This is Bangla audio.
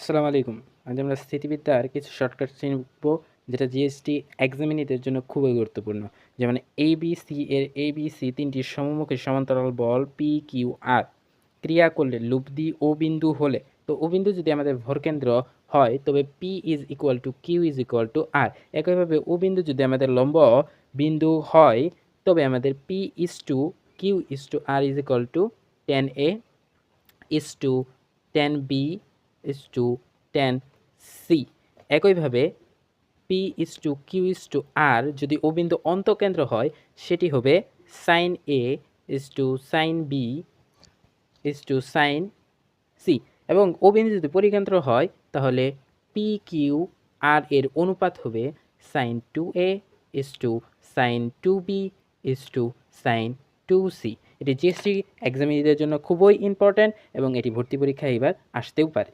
আসসালামু আলাইকুম। আজ আমরা স্থিতিবিদ্যার কিছু শর্টকাট শিখব, যেটা জিএসটি এক্সামিনীদের জন্য খুবই গুরুত্বপূর্ণ। যেমন এবিসি এর এবিসি ৩টি সমমুখী সমান্তরাল বল পি, কিউ, আর ক্রিয়া করলে লব্ধি ও বিন্দু হলে, তো ও বিন্দু যদি আমাদের ভরকেন্দ্র হয় তবে P is equal to Q is equal to R. একইভাবে ও বিন্দু যদি আমাদের লম্ব বিন্দু হয় তবে আমাদের P is to Q is to R is equal to 10a is to 10b is to 10c। একইভাবে P is to Q is to R যদি ও বিন্দু অন্তঃকেন্দ্র হয় সেটি হবে sine A is to sine B is to sine C. এবং ও বিন্দু যদি পরিকেন্দ্র হয় তাহলে পি কিউ আর এর অনুপাত হবে sine 2a is to sine 2b is to sine 2c। এটি জিএসটি এক্সামিনীদের জন্য খুবই ইম্পর্ট্যান্ট এবং এটি ভর্তি পরীক্ষায় এবার আসতেও পারে।